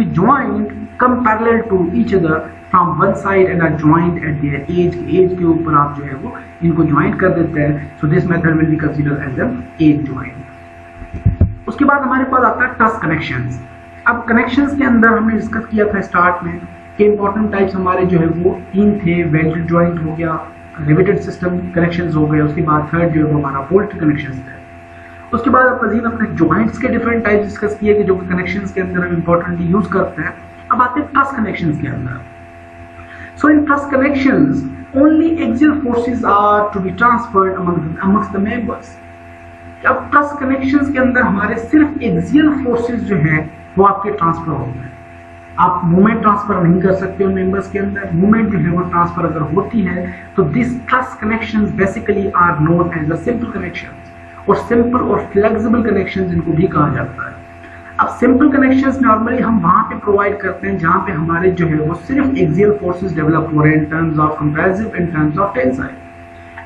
be joined come parallel to each other from one side and are joined at their edge के ऊपर आप जो है वो इनको ज्वाइन कर देते हैं. So this method will be considered as an edge join. उसके बाद हमारे पास आता है ट्रस कनेक्शंस. अब कनेक्शंस के अंदर हमने डिस्कस किया था स्टार्ट में कि इंपॉर्टेंट टाइप्स हमारे जो है वो 3 थे. वेल्डेड जॉइंट हो गया, रिवेटेड सिस्टम कनेक्शंस हो गए, उसके बाद थर्ड जो है वो हमारा बोल्ट कनेक्शंस थे. उसके बाद मजीद हमने जॉइंट्स के डिफरेंट टाइप्स डिस्कस किए कि जो कनेक्शंस के अंदर हम इंपॉर्टेंटली यूज करते हैं. अब आते हैं ट्रस कनेक्शंस के अंदर. So in truss connections only axial forces are to be transferred amongst the members. अब ट्रस कनेक्शंस के अंदर हमारे सिर्फ एक्सियल फोर्सेस जो है वो आपके ट्रांसफर होते हैं. आप मूवमेंट ट्रांसफर नहीं कर सकते हो मेंबर्स के अंदर. मूवमेंट जो है वो ट्रांसफर अगर होती है तो this truss connections basically are known as the simple connections, और सिंपल और फ्लेक्सिबल कनेक्शंस इनको भी कहा जाता है. अब सिंपल कनेक्शंस नॉर्मली हम वहां पे प्रोवाइड करते हैं जहां पे हमारे जो है वो सिर्फ एक्सियल फोर्सेस डेवलप हो रहे हैं in terms of compressive, in terms of tensile.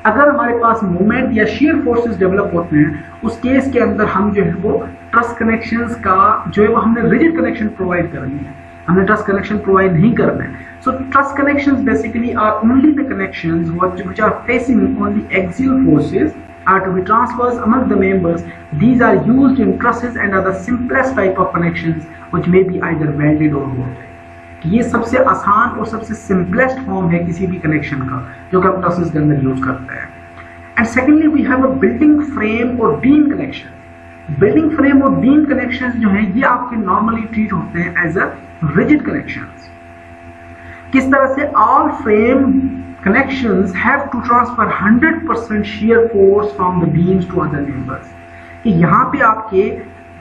अगर हमारे पास मूवमेंट या शेयर फोर्सेस डेवलप होते हैं उस केस के अंदर हम जो है वो ट्रस कनेक्शंस का जो है वो हमने रिजिड कनेक्शन प्रोवाइड करनी है, हमने ट्रस कनेक्शन प्रोवाइड नहीं करना है. So truss connections basically are only the connections which are facing only axial forces are to be transferred among the members. These are used in trusses and are the simplest type of connections which may be either welded or bolted. ये सबसे आसान और सबसे simplest form है किसी भी connection का जो कि हम ट्रसेस के अंदर यूज करते हैं. And secondly we have a building frame और बीम कनेक्शन. बिल्डिंग फ्रेम और बीम कनेक्शन जो है ये आपके नॉर्मली ट्रीट होते हैं एज अ रिजिड कनेक्शंस. किस तरह से all frame connections have to transfer 100% shear force from the beams to other members. कि यहाँ पे आपके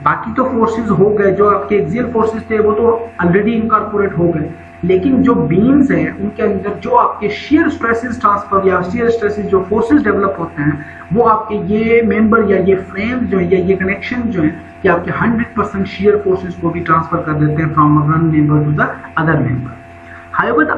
बाकी तो फोर्सेस हो गए, जो आपके एक्सियल फोर्सेस थे वो तो ऑलरेडी इनकॉर्पोरेट हो गए, लेकिन जो बीम्स हैं उनके अंदर जो आपके shear stresses ट्रांसफर या shear stresses जो फोर्सेस डेवलप होते हैं वो आपके ये मेंबर या ये फ्रेम जो है या ये कनेक्शन जो है कि आपके 100% shear forces को भी ट्रांसफर कर देते हैं from one member to the other member. However, the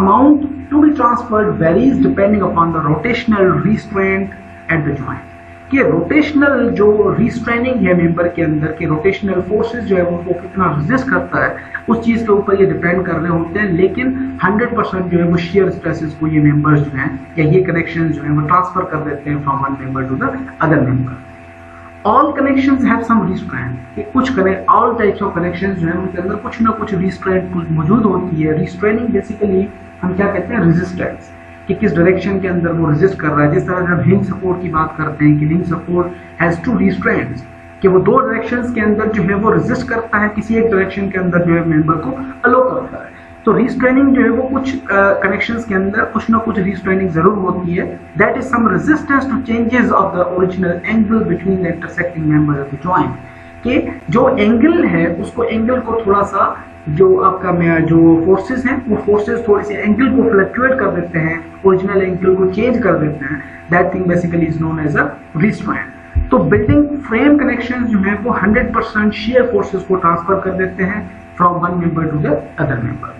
amount to be transferred varies depending upon the rotational restraint at the joint. कि रोटेशनल जो रिस्ट्रेनिंग है मेंबर के अंदर के रोटेशनल फोर्सेस जो है वो कितना रेजिस्ट करता है उस चीज के ऊपर ये डिपेंड कर रहे होते हैं, लेकिन 100% जो है वो शेयर स्ट्रेसेस को ये मेंबर्स जो हैं या ये कनेक्शन जो है वो ट्रांसफर कर देते हैं from one member to the other member. All connections have some restraint. कि कुछ ऑल टाइप्स ऑफ कनेक्शंस जो है उनके अंदर कुछ ना कुछ रिस्ट्रेंट मौजूद होती है. रिस्ट्रेनिंग बेसिकली हम क्या कहते हैं, रेजिस्टेंस, कि किस डायरेक्शन के अंदर वो रेजिस्ट कर रहा है. जिस तरह जब हिंज सपोर्ट की बात करते हैं कि hinge support has two restraints, कि वो दो डायरेक्शंस के अंदर जो है वो रेजिस्ट करता है, किसी एक डायरेक्शन के अंदर जो है मेंबर को अलो करता है. तो रिस्ट्रेनिंग जो है वो कुछ कनेक्शंस के अंदर कुछ ना कुछ रिस्ट्रेनिंग जरूर होती है. That is some resistance to changes of the original angle between the intersecting members of the joint. कि जो एंगल है उसको एंगल को थोड़ा सा जो आपका जो फोर्सेस हैं वो फोर्सेस थोड़े से एंगल को फ्लक्चुएट कर देते हैं, ओरिजिनल एंगल को चेंज कर देते हैं. That thing basically is known as a restraint. तो बिल्डिंग फ्रेम कनेक्शन जो है वो 100% शेयर फोर्सेस को ट्रांसफर कर देते हैं from one member to the other member.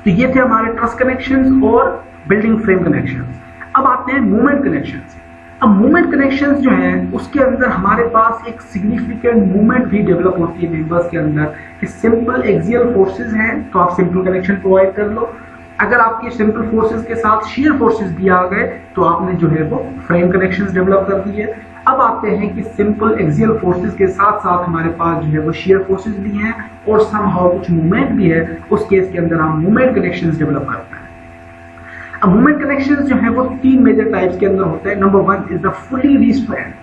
तो ये थे हमारे ट्रस कनेक्शंस और बिल्डिंग फ्रेम कनेक्शंस. अब आते हैं मूवमेंट कनेक्शंस. अब मूवमेंट कनेक्शंस जो हैं उसके अंदर हमारे पास एक सिग्निफिकेंट मूवमेंट भी डेवलप होती है मेंबर्स के अंदर. कि सिंपल एक्सियल फोर्सेस हैं तो आप सिंपल कनेक्शन प्रोवाइड कर लो. अगर आपके सिंपल फोर्सेस के साथ शेयर फोर्सेस भी आ गए तो आपने जो है वो फ्रेम कनेक्शंस डेवलप कर दिए. अब आते हैं कि सिंपल एक्सियल फोर्सेस के साथ साथ हमारे पास जो है वो शेयर फोर्सेस भी हैं और समहाउ कुछ मूवमेंट भी है. उस केस के अंदर हम मूवमेंट कनेक्शंस डेवलप करते हैं. अब मूवमेंट कनेक्शंस जो है वो 3 मेजर टाइप्स के अंदर होते हैं. Number 1 is the fully restraint.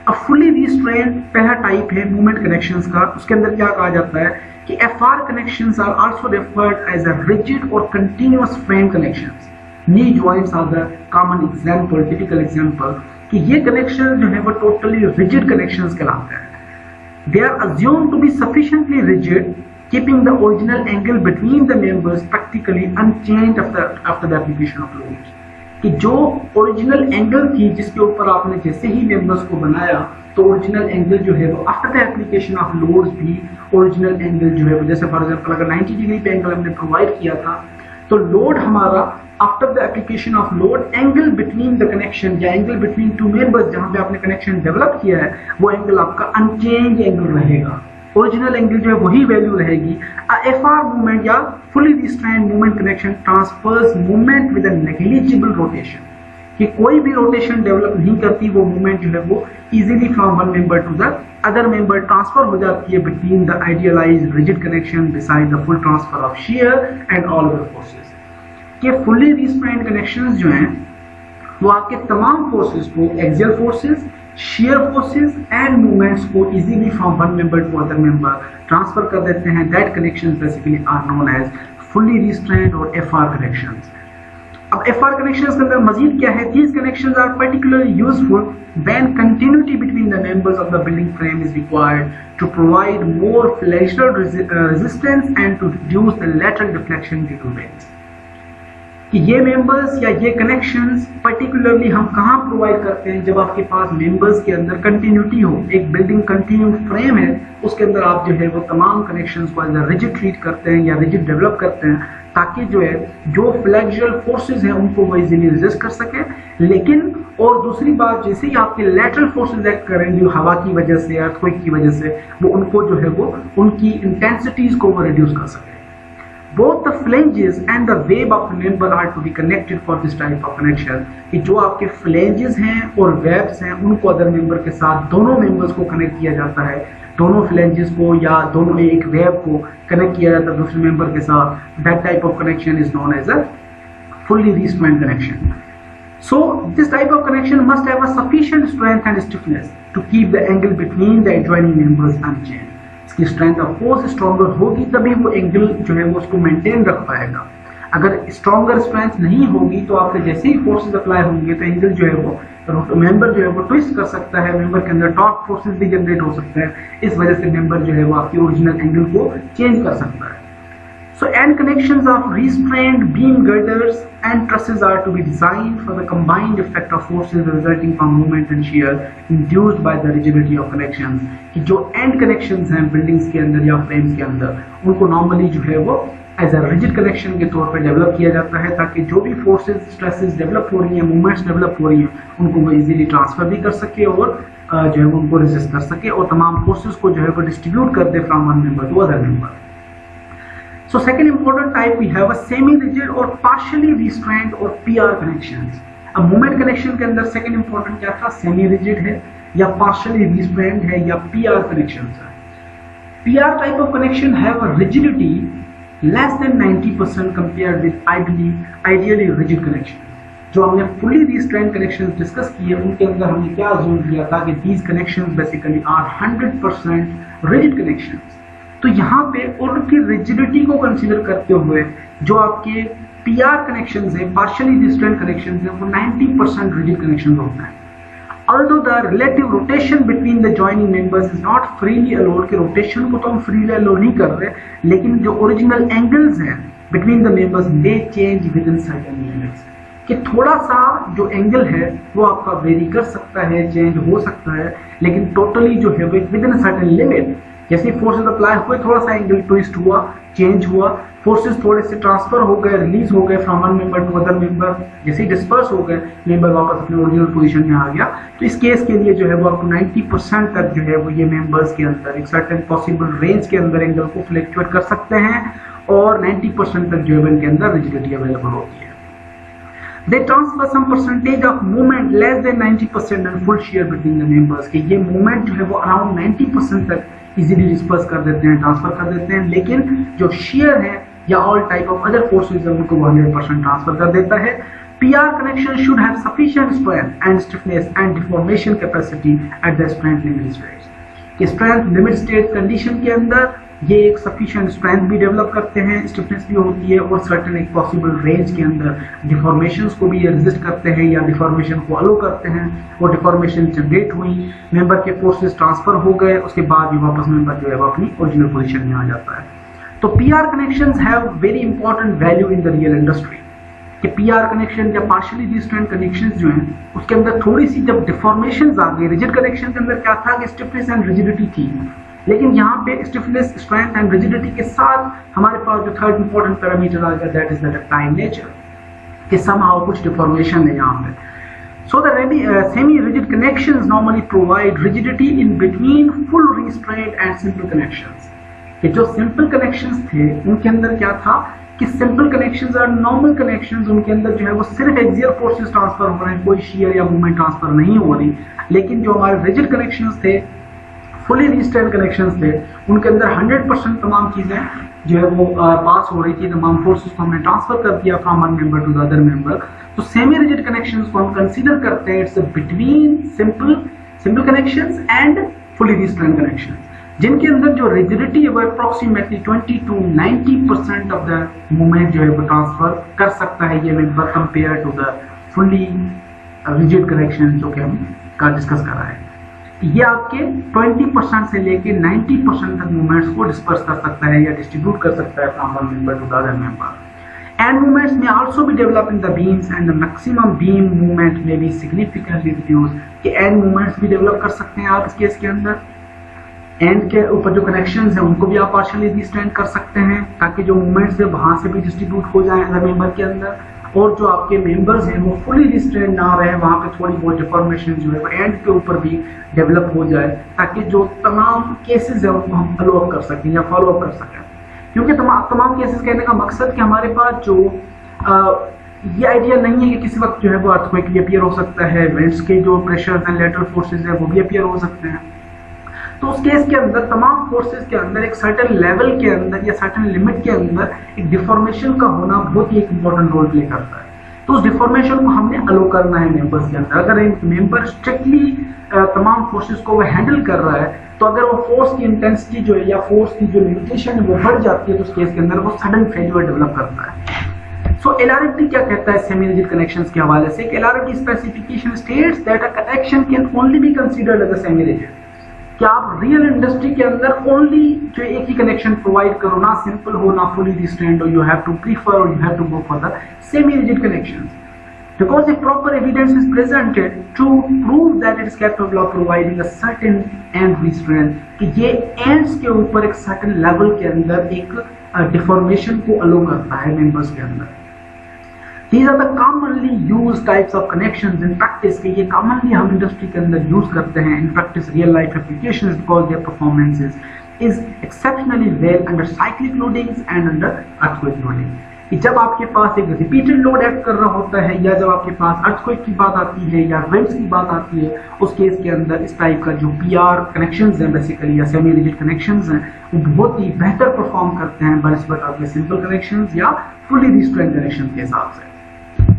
अब फुली रिस्ट्रेंट पहला टाइप है मूवमेंट कनेक्शंस का. उसके अंदर क्या कहा जाता है कि FR connections are also referred as a rigid और continuous frame connections. Knee joints are the common example, typical example. कि ये कनेक्शन जो है वो टोटली रिजिड कनेक्शंस कहलाते हैं. They are assumed to be sufficiently rigid keeping the original angle between the members practically unchanged after the application of loads. कि जो original angle थी जिसके ऊपर आपने जैसे ही मेंबर्स को बनाया तो ओरिजिनल एंगल जो है वो after the application of loads भी ओरिजिनल एंगल जो है वो जैसे फॉर एग्जांपल अगर 90 डिग्री पे एंगल हमने प्रोवाइड किया था तो लोड हमारा after the application of load angle between the connection या एंगल बिटवीन टू मेंबर्स जहां पे आपने कनेक्शन डेवलप किया है वो एंगल आपका अनचेंज एंगल रहेगा. ओरिजिनल एंगल जो है वही वैल्यू रहेगी। एफआर मूवमेंट या fully restrained movement connection transfers movement with a negligible rotation, कि कोई भी रोटेशन डेवलप नहीं करती, वो मूवमेंट जो है वो easily from one member to the other member transfer हो जाती है between the idealized rigid connection beside the full transfer of shear and all other forces. कि फुली रिस्ट्रेन्ड कनेक्शंस जो हैं वो आपके तमाम फोर्सेस को, axial forces, shear forces and movements को easily from one member to other member transfer कर देते हैं। That connections basically are known as fully restrained और FR connections। अब FR connections के अंदर मजीद क्या है? These connections are particularly useful when continuity between the members of the building frame is required to provide more flexural resistance and to reduce the lateral deflection due to winds। कि ये members या ये connections particularly हम कहाँ provide करते हैं? जब आपके पास मेंबर्स के अंदर कंटिन्यूटी हो, एक बिल्डिंग कंटिन्यू फ्रेम है, उसके अंदर आप जो है वो तमाम कनेक्शंस को एज रिजिड ट्रीट करते हैं या रिजिड डेवलप करते हैं, ताकि जो है जो फ्लेक्सुरल फोर्सेस हैं उनको वो इजीली रेजिस्ट कर सके। लेकिन और दूसरी बात, जैसे ही आपके लैटरल फोर्सेस एक्ट करें जो हवा की वजह से, अर्थक्वेक की वजह से, वो उनको जो है वो उनकी इंटेंसिटीज को वो रिड्यूस कर सके। Both the flanges and the web of the member are to be connected for this type of connection। कि जो आपके flanges हैं और webs हैं उनको अदर member के साथ, दोनों members को connect किया जाता है, दोनों flanges को या दोनों एक web को connect किया जाता है दूसरे member के साथ। That type of connection is known as a fully restrained connection। So this type of connection must have a sufficient strength and stiffness to keep the angle between the adjoining members unchanged। इसकी strength of course stronger होगी तभी वो angle जो है वो उसको maintain रख पाएगा। अगर स्ट्रॉन्गर स्ट्रेंथ नहीं होगी तो आपके जैसे ही फोर्सेस अप्लाई होंगे तो एंगल जो है वो मेंबर जो है वो ट्विस्ट कर सकता है, मेंबर के अंदर टॉर्क फोर्सेस भी जनरेट हो सकते हैं, इस वजह से मेंबर जो है वो आपकी ओरिजिनल एंगल को चेंज कर सकता है। So end connections of restrained beam girders and trusses are to be designed for the combined effect of forces resulting from movement and shear induced by the rigidity of connections। कि जो end connections हैं buildings के अंदर या frames के अंदर, उनको normally जो है वो एज अ रिजिड कनेक्शन के तौर पर डेवलप किया जाता है, ताकि जो भी फोर्सेज स्ट्रेसेस डेवलप हो रही हैं, मूवमेंट्स डेवलप हो रही हैं, उनको वो इजीली ट्रांसफर भी कर सके और जो है उनको रेजिस्ट कर सके और तमाम फोर्सेज को जो है वो डिस्ट्रीब्यूट कर दे from one member to other member. So second important type we have a semi-rigid or partially restrained or PR connections। अब मूवमेंट कनेक्शन के अंदर सेकंड इंपॉर्टेंट क्या था? सेमी रिजिड है या पार्शियली रिस्ट्रेन्ड है या PR कनेक्शंस है। PR type of connection have a rigidity less than 90% compared with ideally rigid connection. जो हमने फुली रिस्ट्रेन्ड कनेक्शंस डिस्कस किए उनके अंदर हमने क्या अज्यूम किया था कि these connections basically are 100% rigid connections. तो यहाँ पे उनकी रिजिडिटी को कंसीडर करते हुए जो आपके PR कनेक्शंस हैं, पार्शियली रिस्ट्रेन्ड कनेक्शंस हैं, वो 90% रिजिड कनेक्शंस होता है। Although the relative rotation between the joining members is not freely allowed, कि रोटेशन को तो हम फ्रीली अलाउ नहीं कर रहे, लेकिन जो ओरिजिनल एंगल्स हैं between the members they change with in certain limits. कि थोड़ा सा जो एंगल है वो आपका वेरी कर सकता है, चेंज हो सकता है, लेकिन टोटली जो है विद इन सर्टेन लिमिट। जैसे फोर्सेस अप्लाई हुए, थोड़ा सा एंगल ट्विस्ट हुआ, चेंज हुआ, फोर्सेस थोड़े से ट्रांसफर हो गए, रिलीज हो गए from one member to other member, जैसे ही डिस्पर्स हो गए, मेंबर वापस अपने ओरिजिनल पोजीशन में आ गया। तो इस केस के लिए जो है वो आपको 90% तक जो है वो ये मेंबर्स के अंदर एक सर्टेन पॉसिबल रेंज के अंदर एंगल को फ्लक्चुएट कर सकते हैं और 90% तक जो है इनके अंदर रिजिडिटी अवेलेबल होती है। They transfer some percentage of movement less than 90% and full shear between the members। कि ये movement जो है वो अराउंड 90% तक इजीली डिस्पर्स कर देते हैं, ट्रांसफर कर देते हैं, लेकिन जो shear है या all type of other forces है उनको 100% ट्रांसफर कर देता है। PR connection should have sufficient strength and stiffness and deformation capacity at the strength limit states। कि strength limit state condition के अंदर ये एक सफिशिएंट स्ट्रेंथ भी डेवलप करते हैं, स्टिफनेस भी होती है और सर्टेन एक पॉसिबल रेंज के अंदर डिफॉर्मेशंस को भी रेजिस्ट करते हैं या डिफॉर्मेशन को अलो करते हैं। वो डिफॉर्मेशन जनरेट हुई, मेंबर के फोर्सेस ट्रांसफर हो गए, उसके बाद भी वापस मेंबर जो है वो अपनी ओरिजिनल पोजीशन में आ जाता है। तो PR connections have very important value in the real industry. कि PR कनेक्शन या पार्शियली रिस्ट्रेन्ड कनेक्शंस जो हैं उसके अंदर थोड़ी सी जब डिफॉर्मेशंस आ गई, रिजिड कनेक्शन के अंदर क्या था कि स्टिफनेस एंड रिजिडिटी थी, लेकिन यहाँ पे स्टिफनेस, स्ट्रेंथ एंड रिजिडिटी के साथ हमारे पास जो थर्ड इंपॉर्टेंट पैरामीटर आ गया that is the ductile nature, कि समहाउ कुछ डिफॉर्मेशन है यहाँ पे। So the semi-rigid connections normally provide rigidity in between full restraint and simple connections. कि जो simple connections थे उनके अंदर क्या था कि simple connections और normal connections उनके अंदर जो है वो सिर्फ axial forces ट्रांसफर हो रहे हैं, कोई shear या movement ट्रांसफर नहीं हो रही। लेकिन जो हमारे rigid connections थे, fully restrained connections थे, उनके अंदर 100% तमाम चीजें जो है वो पास हो रही थी, तमाम फोर्सेस को हमने ट्रांसफर कर दिया from one member to the other member. तो सेमी रिजिड कनेक्शंस को हम कंसीडर करते हैं it's between simple connections and fully restrained connections, जिनके अंदर जो रिजिडिटी है वो approximately 20 to 90% of the movement जो है वो ट्रांसफर कर सकता है ये member compare to the fully rigid connection जो कि हम डिस्कस कर रहे हैं। ये आपके 20% से लेके 90% तक मूवमेंट्स को डिस्पर्स कर सकता है या डिस्ट्रीब्यूट कर सकता है from one member to the other member. And movements में also be develop in the beams and the maximum beam movement में बी सिग्निफिकेंटली रिड्यूस, कि एंड मूवमेंट्स भी डेवलप कर सकते हैं आप इस केस के अंदर। एंड के ऊपर जो कनेक्शंस हैं उनको भी आप पार्शियली रिस्ट्रेन कर सकते हैं ताकि जो मूवमेंट्स है वहां से भी डिस्ट्रीब्यूट हो जाए अदर मेंबर के अंदर, और जो आपके मेंबर्स हैं वो फुली रिस्ट्रेन ना रहे, वहां पे थोड़ी बहुत डिफॉर्मेशन जो है वो एंड के ऊपर भी डेवलप हो जाए ताकि जो तमाम केसेस है उनको हम फॉलो अप कर सकें या फॉलो अप कर सकें। क्योंकि तमाम केसेस कहने का मकसद कि हमारे पास जो ये आइडिया नहीं है कि किसी वक्त जो है वो अर्थक्वेक भी अपीयर हो सकता है, विंड्स के जो प्रेशर्स हैं, लेटरल फोर्सेस है वो भी अपीयर हो सकते हैं। तो उस केस के अंदर तमाम फोर्सेस के अंदर एक सर्टेन लेवल के अंदर या सर्टेन लिमिट के अंदर एक डिफॉर्मेशन का होना बहुत ही एक इंपॉर्टेंट रोल प्ले करता है। तो उस डिफॉर्मेशन को हमने अलो करना है मेंबर्स के अंदर। अगर एक मेंबर स्ट्रिक्टली तमाम फोर्सेस को वो हैंडल कर रहा है तो अगर वो फोर्स की इंटेंसिटी जो है या फोर्स की जो लिमिटेशन है वो बढ़ जाती है तो उस केस के अंदर वो सडन फेल्यूर डेवलप करता है। सो LRFD क्या कहता है सेमी रिजिड कनेक्शंस के हवाले से? LRFD specification states that a connection can only be considered as a semi rigid, कि आप रियल इंडस्ट्री के अंदर ओनली जो एक ही कनेक्शन प्रोवाइड करो, ना सिंपल हो ना फुली रिस्ट्रेन्ड हो, यू हैव टू प्रीफर और you have to go for the semi rigid connections because if proper evidence is presented to prove that it is capable of providing a certain end restraint, कि ये ends के ऊपर एक certain level के अंदर एक deformation को allow करता है members के अंदर। These are the commonly used types of connections in practice, कि ये commonly हम industry के अंदर use करते हैं in practice real life applications because their performances is exceptionally well under cyclic loadings and under earthquake loading। कि जब आपके पास एक रिपीटेड लोड एक्ट कर रहा होता है या जब आपके पास अर्थक्वेक की बात आती है या विंड्स की बात आती है, उस केस के अंदर इस टाइप का जो PR कनेक्शंस हैं बेसिकली या सेमी रिजिड कनेक्शंस हैं वो बहुत ही बेहतर परफॉर्म करते हैं बनस्पत आपके सिंपल कनेक्शंस या फुली रिस्ट्रेन्ड कनेक्शन के हिसाब से।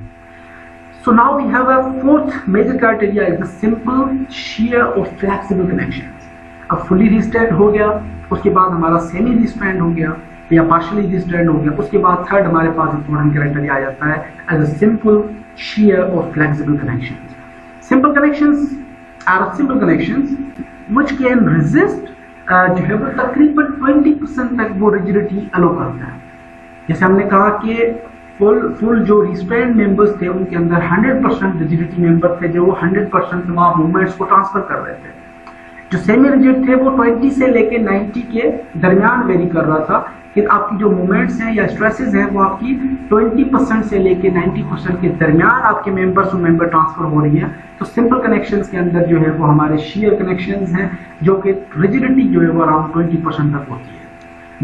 So now we have a fourth major criteria is the simple shear और फ्लेक्सिबल कनेक्शंस। अब फुली रिस्ट्रेन्ड हो गया, उसके बाद हमारा सेमी रिस्ट्रेन्ड हो गया या पार्शियली रिस्ट्रेन्ड हो गया, उसके बाद थर्ड हमारे पास इंपॉर्टेंट क्राइटेरिया आ जाता है एज अ सिंपल शियर और flexible connections. Simple connections are simple connections which can resist जो है वो तकरीबन 20% तक वो रिजिडिटी अलो करता है। जैसे हमने कहा कि फुल जो रिस्ट्रेन्ड मेंबर्स थे उनके अंदर 100% रिजिडिटी मेंबर थे जो वो 100% तमाम मूवमेंट्स को ट्रांसफर कर रहे थे। जो सेमी रिजिड थे वो 20 से लेके 90 के दरमियान वेरी कर रहा था, कि आपकी जो मूवमेंट्स हैं या स्ट्रेसेस हैं वो आपकी 20% से लेके 90% के दरमियान आपके मेंबर टू मेंबर ट्रांसफर हो रही है। तो सिंपल कनेक्शंस के अंदर जो है वो हमारे शियर कनेक्शंस हैं जो कि रिजिडिटी जो है वो अराउंड 20% तक होती है।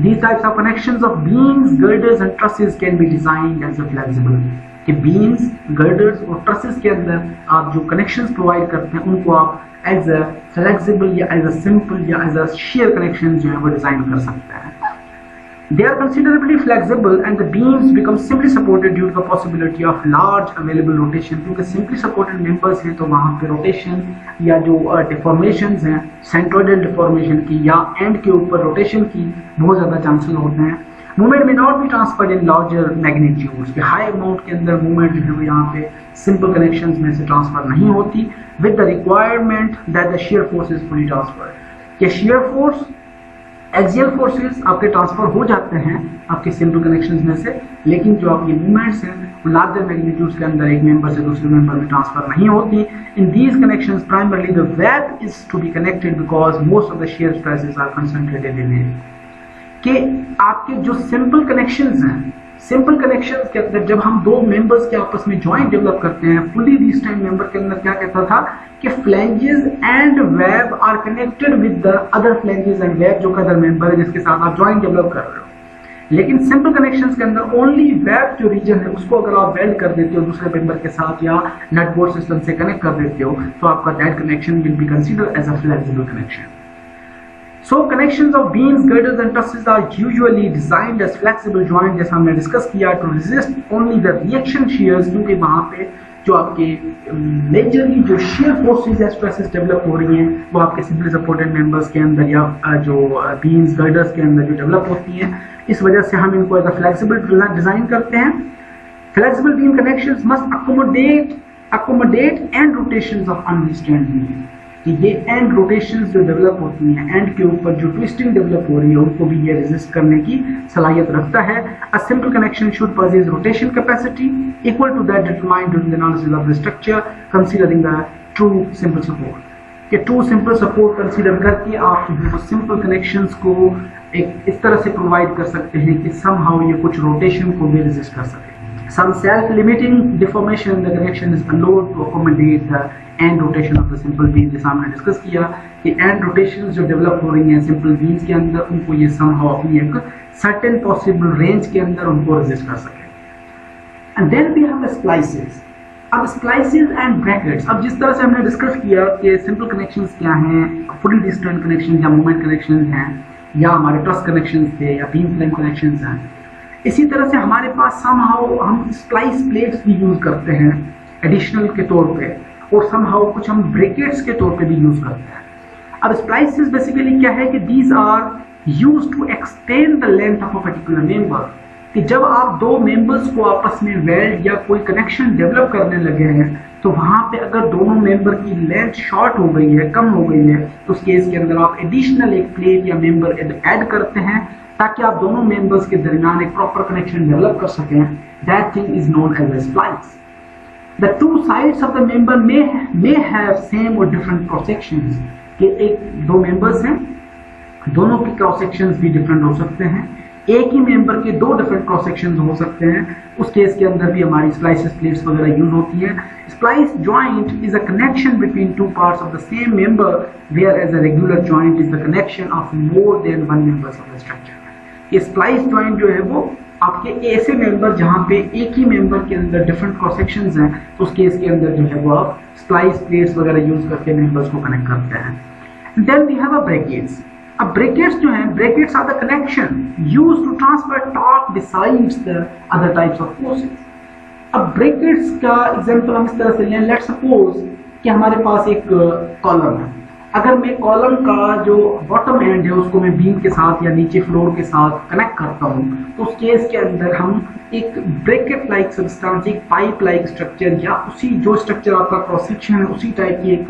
These types of connections of beams, girders and trusses can be designed as a flexible, कि beams, girders और trusses के अंदर आप जो connections provide करते हैं उनको आप as a flexible या as a simple या as a shear connections जो है वो डिजाइन कर सकते हैं। They are considerably flexible and the beams become simply supported due to the possibility of large available rotation, क्योंकि simply supported members हैं तो वहाँ पे rotation या जो deformations हैं centroidal deformation की या end के ऊपर rotation की बहुत ज़्यादा chances होते हैं। Movement may not be transferred in larger magnitudes, कि high amount के अंदर movement जो है वो यहाँ पे simple connections में से transfer नहीं होती with the requirement that the shear force is fully transferred, कि shear force एक्सियल फोर्सेस आपके ट्रांसफर हो जाते हैं आपके सिंपल कनेक्शंस में से, लेकिन जो आपकी मूवमेंट्स हैं वो लार्जर मैग्नीट्यूड्स के अंदर एक मेंबर से दूसरे मेंबर में ट्रांसफर नहीं होती। In these connections primarily the web is to be connected because most of the shear stresses are concentrated in it, कि आपके जो सिंपल कनेक्शंस हैं सिंपल कनेक्शंस के अंदर जब हम दो मेंबर्स के आपस में जॉइंट डेवलप करते हैं, फुली रिस्ट्रेन्ड मेंबर के अंदर क्या कहता था कि flanges and web are connected with the other flanges and web, जो अदर मेंबर है जिसके साथ आप जॉइंट डेवलप कर रहे हो। लेकिन सिंपल कनेक्शंस के अंदर ओनली वेब जो रीजन है उसको अगर आप वेल्ड कर देते हो दूसरे मेंबर के साथ या नट बोल्ट सिस्टम से कनेक्ट कर देते हो तो आपका that connection will be considered as a flexible connection. So connections of beams, girders and trusses are usually designed as flexible joint, जैसा हमने डिस्कस किया, to resist only the reaction shears, क्योंकि वहाँ पे जो आपके मेजरली जो shear forces या stresses डेवलप हो रही हैं वो आपके सिंपली सपोर्टेड मेंबर्स के अंदर या जो beams, girders के अंदर जो डेवलप होती हैं, इस वजह से हम इनको एज अ फ्लेक्सिबल डिजाइन करते हैं। Flexible beam connections must accommodate end rotations of unrestrained beam, कि ये एंड रोटेशंस जो डेवलप होती हैं, एंड के ऊपर जो ट्विस्टिंग डेवलप हो रही है उनको भी ये रेजिस्ट करने की सलाहियत रखता है। A simple connection should possess rotation capacity equal to that determined during the analysis of the structure considering the true simple support. कि ट्रू सिंपल सपोर्ट कंसीडर करके आप जो सिंपल कनेक्शंस को एक इस तरह से प्रोवाइड कर सकते हैं कि समहाउ ये कुछ रोटेशन को भी रेजिस्ट कर सके। Some self-limiting deformation in the connection is allowed to accommodate the end rotation of the simple beam, जैसा हमने डिस्कस किया कि end rotations जो डेवलप हो रही हैं simple beams के अंदर उनको ये somehow अपनी एक certain possible range के अंदर उनको resist कर सके। And then we have the splices। अब splices and brackets, अब जिस तरह से हमने डिस्कस किया कि simple connections क्या हैं, fully restrained connections या moment connections हैं, या हमारे truss connections थे या beam frame connections हैं, इसी तरह से हमारे पास समहाउ हम स्प्लाइस प्लेट्स भी यूज करते हैं एडिशनल के तौर पे, और समहाउ कुछ हम ब्रेकेट्स के तौर पे भी यूज करते हैं। अब स्प्लाइसेस बेसिकली क्या है कि these are used to extend the length of a particular member, कि जब आप दो मेंबर्स को आपस में वेल्ड या कोई कनेक्शन डेवलप करने लगे हैं तो वहां पे अगर दोनों मेंबर की लेंथ शॉर्ट हो गई है, कम हो गई है, तो उस केस के अंदर आप एडिशनल एक प्लेट या मेंबर ऐड करते हैं ताकि आप दोनों मेंबर्स के दरमियान एक प्रॉपर कनेक्शन डेवलप कर सकें। That thing is known as a splice. The two sides of the member may have same और डिफरेंट क्रॉस सेक्शंस, कि एक दो मेंबर्स हैं, दोनों के क्रॉस सेक्शंस भी डिफरेंट हो सकते हैं, एक ही मेंबर के दो डिफरेंट क्रॉस सेक्शंस हो सकते हैं, उस केस के अंदर भी हमारी स्प्लाइसेस प्लेट्स वगैरह यूज होती है। Splice joint is a connection between two parts of the same member, whereas a regular joint is the connection of more than one members of the structure. ये splice joint जो है वो आपके ऐसे member जहां पे एक ही member के अंदर डिफरेंट क्रॉस सेक्शंस हैं, तो उस केस के अंदर जो है वो आप स्प्लाइस प्लेट्स वगैरह यूज करके मेंबर्स को कनेक्ट करते हैं। Then we have a brackets. अब ब्रेकेट्स जो हैं, brackets are the connection used to transfer torque besides the other types of forces. अब ब्रेकेट्स का एग्जांपल हम इस तरह से लें, लेट्स सपोज कि हमारे पास एक कॉलम है, अगर मैं कॉलम का जो बॉटम एंड है उसको मैं बीम के साथ या नीचे फ्लोर के साथ कनेक्ट करता हूँ, तो उस केस के अंदर हम एक ब्रेकेट लाइक सब्सटेंस, एक पाइप लाइक स्ट्रक्चर या उसी जो स्ट्रक्चर आपका क्रॉस सेक्शन है उसी टाइप की एक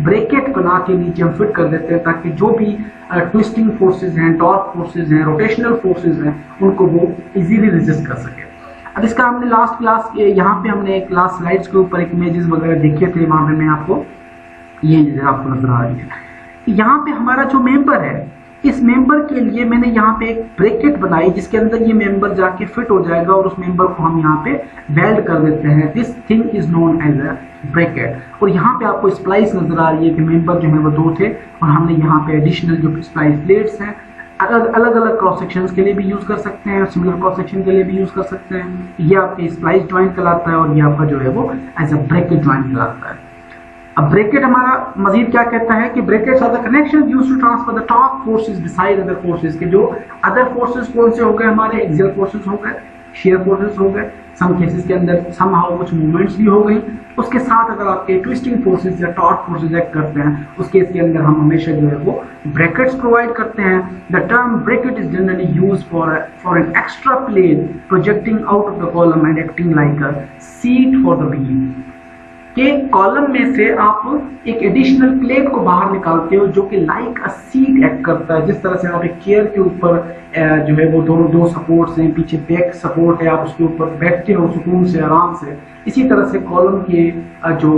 ब्रेकेट बना के नीचे हम फिट कर देते हैं ताकि जो भी ट्विस्टिंग फोर्सेज हैं, टॉर्क फोर्सेज हैं, रोटेशनल फोर्सेज हैं, उनको वो इजीली रेजिस्ट कर सके। अब इसका हमने लास्ट क्लास यहाँ पे हमने एक लास्ट स्लाइड्स के ऊपर एक इमेजेस वगैरह देखे थे, वहां पे मैं आपको ये आपको नजर आ रही है। यहाँ पे हमारा जो मेंबर है, इस मेंबर के लिए मैंने यहाँ पे एक ब्रेकेट बनाई जिसके अंदर ये मेंबर जाके फिट हो जाएगा और उस मेंबर को हम यहाँ पे वेल्ड कर देते हैं। This thing is known as a bracket. और यहाँ पे आपको स्प्लाइस नजर आ रही है कि मेंबर जो है वो दो थे और हमने यहाँ पे एडिशनल जो स्प्लाइस प्लेट्स हैं अलग अलग क्रॉस सेक्शंस के लिए भी यूज कर सकते हैं, सिमिलर क्रॉस सेक्शन के लिए भी यूज कर सकते हैं। ये आपके स्प्लाइस ज्वाइंट कहलाता है और ये आपका जो है वो एज अ ब्रेकेट ज्वाइंट कहलाता है। अब ब्रेकेट हमारा मजीद क्या कहता है कि brackets are the connection used to transfer the torque forces beside other forces, के जो अदर फोर्सेस कौन से हो गए हमारे, एक्सियल फोर्सेस हो गए, शेयर फोर्सेस हो गए, सम केसेस के अंदर समहाउ कुछ मूवमेंट्स भी हो गई, उसके साथ अगर आपके ट्विस्टिंग फोर्सेस या टॉर्क फोर्सेस एक्ट करते हैं उस केस के अंदर हम हमेशा जो है वो ब्रैकेट्स प्रोवाइड करते हैं। The term bracket is generally used for an extra plane projecting out of the column and acting like a seat for the beam, के कॉलम में से आप एक एडिशनल प्लेट को बाहर निकालते हो जो कि लाइक अ सीट एक्ट करता है। जिस तरह से आप एक चेयर के ऊपर जो है वो दोनों दो सपोर्ट्स हैं, पीछे बैक सपोर्ट है, आप उसके ऊपर बैठते हो सुकून से आराम से, इसी तरह से कॉलम के जो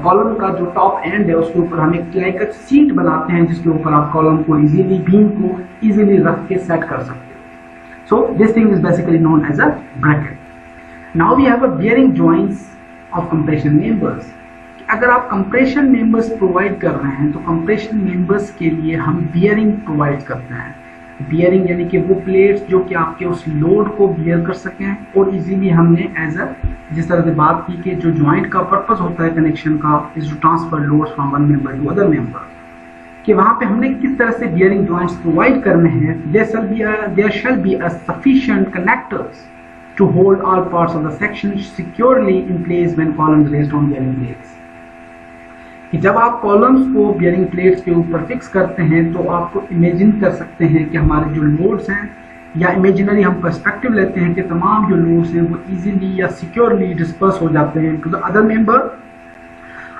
कॉलम का जो टॉप एंड है उसके ऊपर हम एक लाइक अ सीट बनाते हैं जिसके ऊपर आप कॉलम को इजीली बीम को इजीली रख के सेट कर सकते हो। So this thing is basically known as a bracket. Now we have a bearing joints of compression members. अगर आप कंप्रेशन मेंबर्स प्रोवाइड कर रहे हैं तो कंप्रेशन मेंबर्स के लिए हम बियरिंग प्रोवाइड करते हैं. बियरिंग यानी कि वो प्लेट्स जो कि आपके उस लोड को बियर कर सकें और इजीली हमने एज अ जिस तरह से बात की कि जो जॉइंट का पर्पस होता है कनेक्शन का is to transfer loads from one member to other member, कि वहां पे हमने किस तरह से बियरिंग जॉइंट्स प्रोवाइड करने हैं. There shall be a sufficient connectors to hold all parts of the section securely in place when columns raised on bearing plates. कि जब आप कॉलम्स को बियरिंग प्लेट्स के ऊपर फिक्स करते हैं तो आपको इमेजिन कर सकते हैं कि हमारे जो लोड्स हैं या इमेजिनरी हम पर्सपेक्टिव लेते हैं कि तमाम जो लोड्स हैं वो इजीली या सिक्योरली डिस्पर्स हो जाते हैं to the other member.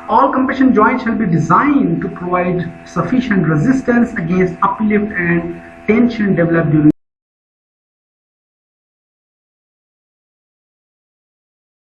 All compression joints shall be designed to provide sufficient resistance against uplift and tension developed during